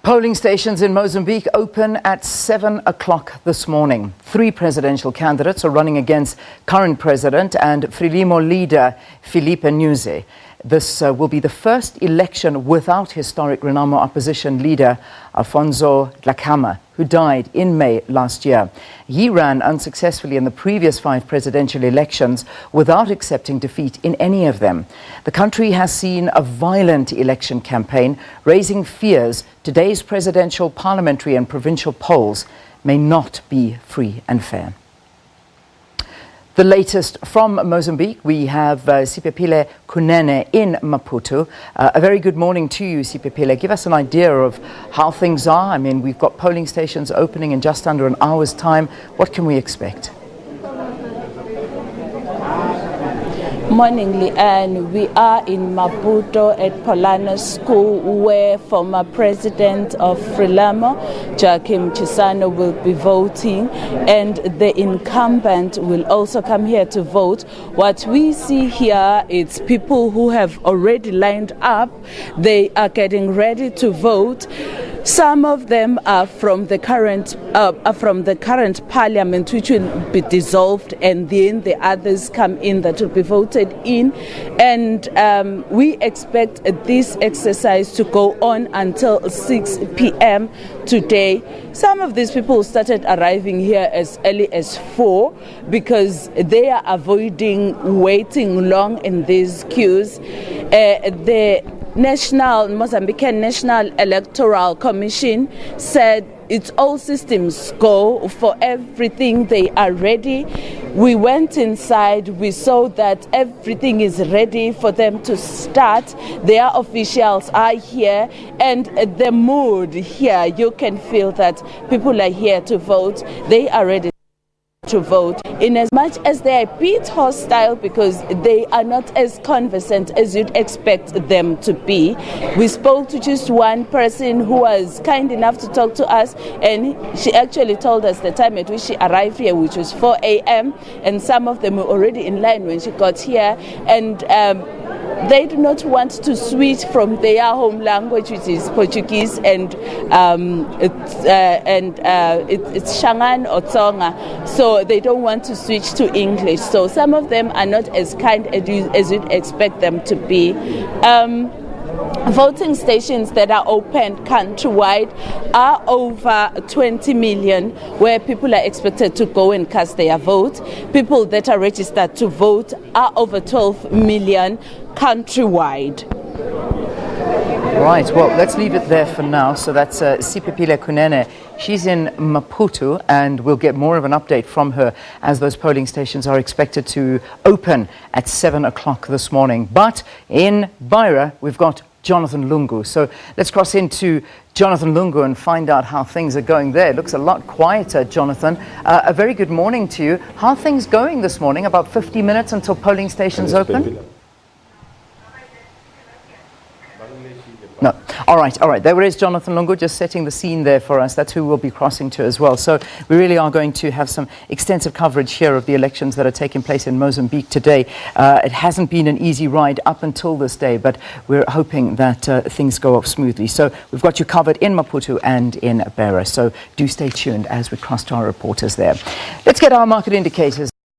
Polling stations in Mozambique open at 7 o'clock this morning. 3 presidential candidates are running against current president and Frelimo leader Filipe Nyusi. This will be the first election without historic Renamo opposition leader Afonso Dhlakama, who died in May last year. He ran unsuccessfully in the previous 5 presidential elections without accepting defeat in any of them. The country has seen a violent election campaign, raising fears today's presidential, parliamentary and provincial polls may not be free and fair. The latest from Mozambique, we have Siphephile Kunene in Maputo. A very good morning to you, Siphephile. Give us an idea of how things are. I mean, we've got polling stations opening in just under an hour's time. What can we expect? Morning, Leanne. We are in Maputo at Polana School, where former President of Frelimo, Joaquim Chissano, will be voting, and the incumbent will also come here to vote. What we see here is people who have already lined up. They are getting ready to vote. Some of them are from the current parliament, which will be dissolved, and then the others come in that will be voted in. And we expect this exercise to go on until 6 p.m. today. Some of these people started arriving here as early as 4 because they are avoiding waiting long in these queues. The Mozambican National Electoral Commission said it's all systems go for everything. They are ready. We went inside. We saw that everything is ready for them to start. Their officials are here, and the mood here, you can feel that people are here to vote. They are ready to vote, in as much as they are a bit hostile because they are not as conversant as you'd expect them to be. We spoke to just one person who was kind enough to talk to us, and she actually told us the time at which she arrived here, which was 4 a.m. and some of them were already in line when she got here, and they do not want to switch from their home language, which is Portuguese, and it's Shangan or Tsonga, so they don't want to switch to English. So some of them are not as kind as you'd expect them to be. Voting stations that are open countrywide are over 20 million, where people are expected to go and cast their vote. People that are registered to vote are over 12 million countrywide. Right, well, let's leave it there for now. So that's Siphephile Kunene. She's in Maputo, and we'll get more of an update from her as those polling stations are expected to open at 7 o'clock this morning. But in Beira, we've got Jonathan Lungu. So let's cross into Jonathan Lungu and find out how things are going there. It looks a lot quieter, Jonathan. A very good morning to you. How are things going this morning? About 50 minutes until polling stations open? No. All right. There is Jonathan Lungu just setting the scene there for us. That's who we'll be crossing to as well. So we really are going to have some extensive coverage here of the elections that are taking place in Mozambique today. It hasn't been an easy ride up until this day, but we're hoping that things go off smoothly. So we've got you covered in Maputo and in Beira. So do stay tuned as we cross to our reporters there. Let's get our market indicators.